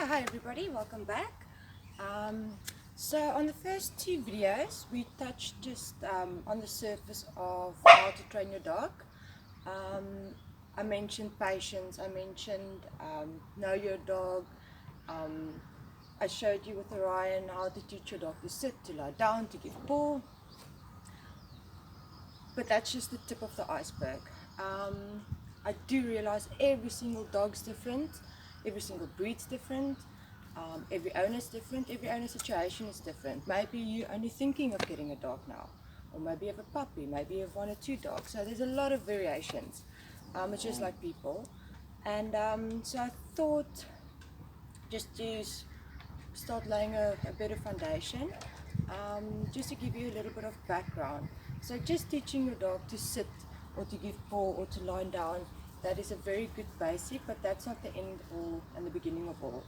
Hi everybody, welcome back. So on the first two videos we touched just on the surface of how to train your dog. I mentioned patience, I mentioned know your dog. I showed you with Orion how to teach your dog to sit, to lie down, to give paw. But that's just the tip of the iceberg. I do realize every single dog's different, every single breed's different, every owner's different, every owner's situation is different. Maybe you're only thinking of getting a dog now, or maybe you have a puppy, maybe you have one or two dogs. So there's a lot of variations. It's just like people. And so I thought just to start laying a better foundation, just to give you a little bit of background. So just teaching your dog to sit or to give paw or to lie down, that is a very good basic, but that's not the end all and the beginning of all.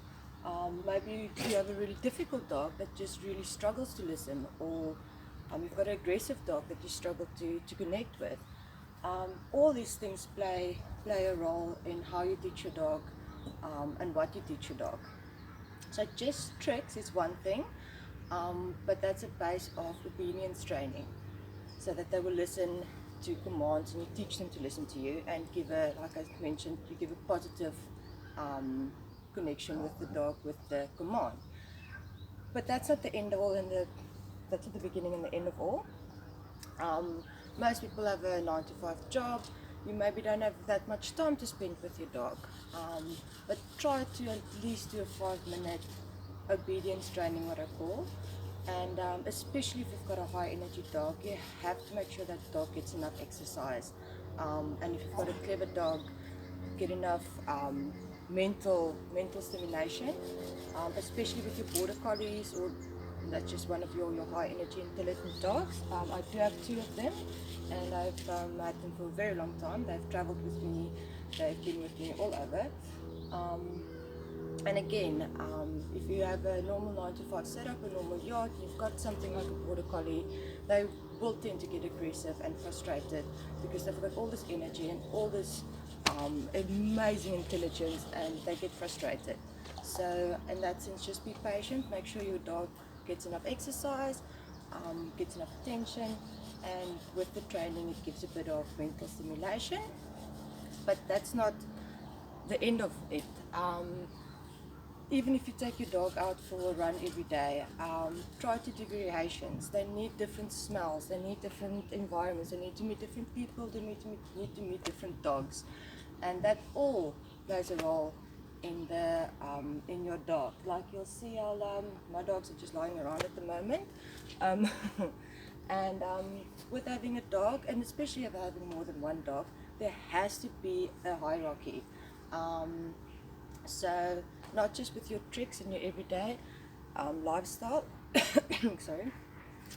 Maybe you have a really difficult dog that just really struggles to listen, or you've got an aggressive dog that you struggle to connect with. All these things play a role in how you teach your dog and what you teach your dog. So just tricks is one thing, but that's a base of obedience training, so that they will listen to commands and you teach them to listen to you and give a, like I mentioned, you give a positive connection with the dog with the command. But that's not the end of all, and that's at the beginning and the end of all. Most people have a 9-to-5 job. You maybe don't have that much time to spend with your dog, but try to at least do a 5-minute obedience training, what I call. And especially if you've got a high energy dog, you have to make sure that dog gets enough exercise. And if you've got a clever dog, get enough mental stimulation, especially with your border collies, or that's just one of your high energy intelligent dogs. I do have two of them, and I've had them for a very long time. They've traveled with me, they've been with me all over. And again, if you have a normal 9-to-5 setup, a normal yard, you've got something like a border collie, they will tend to get aggressive and frustrated because they've got all this energy and all this amazing intelligence, and they get frustrated. So in that sense, just be patient, make sure your dog gets enough exercise, gets enough attention, and with the training it gives a bit of mental stimulation. But that's not the end of it. Even if you take your dog out for a run every day, try to do variations. They need different smells, they need different environments, they need to meet different people, they need to meet different dogs, and that all plays a role in the in your dog. Like you'll see, my dogs are just lying around at the moment, and with having a dog, and especially if having more than one dog, there has to be a hierarchy. So not just with your tricks and your everyday lifestyle. Sorry.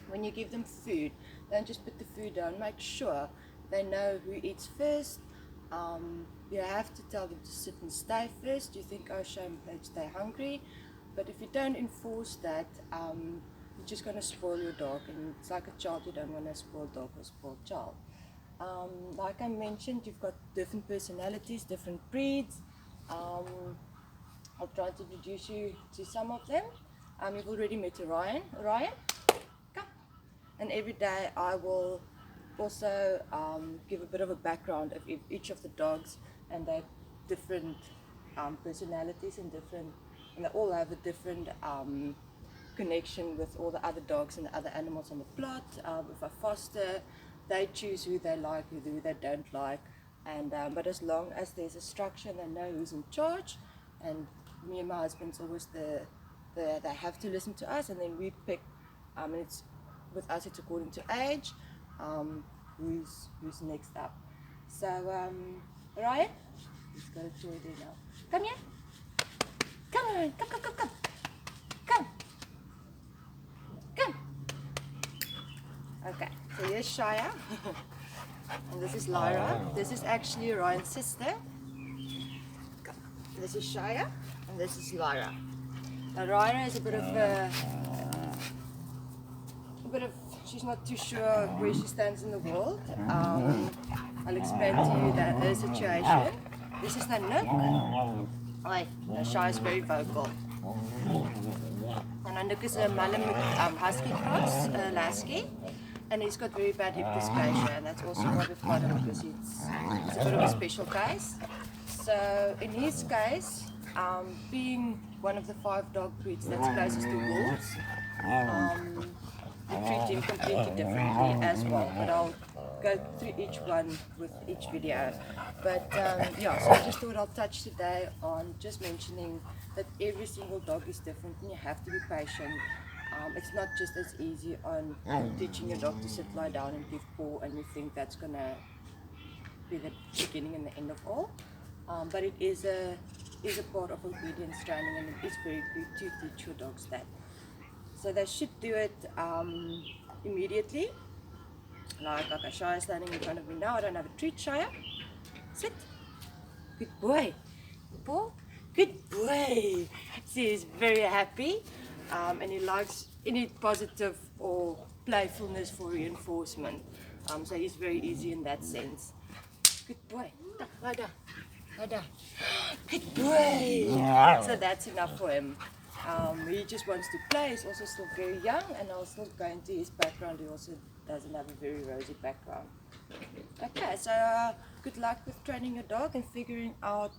When you give them food, don't just put the food down. Make sure they know who eats first. You have to tell them to sit and stay first. You think, oh, shame, they stay hungry. But if you don't enforce that, you're just going to spoil your dog. And it's like a child, you don't want a spoiled dog or a spoiled child. Like I mentioned, you've got different personalities, different breeds. I'll try to introduce you to some of them. You've already met Orion. Orion, come. And every day I will also give a bit of a background of each of the dogs, and they have different personalities and they all have a different connection with all the other dogs and the other animals on the plot. If I foster, they choose who they like, who they don't like. And but as long as there's a structure and they know who's in charge, and me and my husband's always they have to listen to us, and then we pick, and it's with us, it's according to age, who's next up. So Ryan, he's got a toy there now. Come here, come on, come. Okay, so here's Shaya. And this is Lyra. This is actually Ryan's sister. This is Shaya, and this is Lyra. Now Lyra is a bit of she's not too sure where she stands in the world. I'll explain to you that her situation. This is Nanook. Shaya is very vocal. And then look, is a Malamute husky cross, lasky, and he's got very bad hip dysplasia, and that's also why we've got him, because it's a bit of a special case. So in his case, being one of the 5 dog breeds that's closest to wolves, we treat him completely differently as well, but I'll go through each one with each video. But yeah, so I just thought I'll touch today on just mentioning that every single dog is different and you have to be patient. It's not just as easy on teaching your dog to sit, lie down and give paw, and you think that's going to be the beginning and the end of all. But it is a part of obedience training, and it is very good to teach your dogs that. So they should do it immediately. Like Shia is standing in front of me now. I don't have a treat, Shia. Sit. Good boy. Paw. Good boy. See, he's very happy, and he likes any positive or playfulness for reinforcement. So he's very easy in that sense. Good boy. Lie down. Lie down. Good boy. So that's enough for him. He just wants to play. He's also still very young, and I'll still go into his background. He also doesn't have a very rosy background. Okay, so good luck with training your dog and figuring out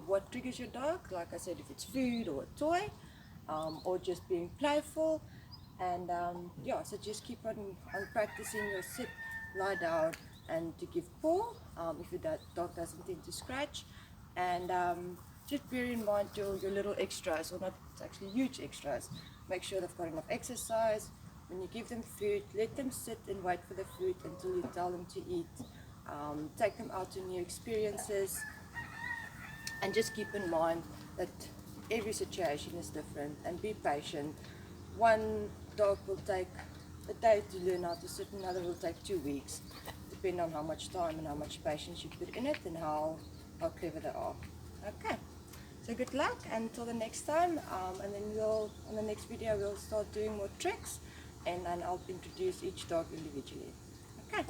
what triggers your dog. Like I said, if it's food or a toy, or just being playful. And yeah, so just keep on practicing your sit, lie down, and to give paw if your dog doesn't tend to scratch. And just bear in mind your little extras, or not actually huge extras. Make sure they've got enough exercise. When you give them food, let them sit and wait for the food until you tell them to eat. Take them out to new experiences, and just keep in mind that every situation is different, and be patient. One dog will take a day to learn how to sit, another will take 2 weeks, depending on how much time and how much patience you put in it and how clever they are. Okay, so good luck until the next time, and then in the next video we'll start doing more tricks, and then I'll introduce each dog individually. Okay.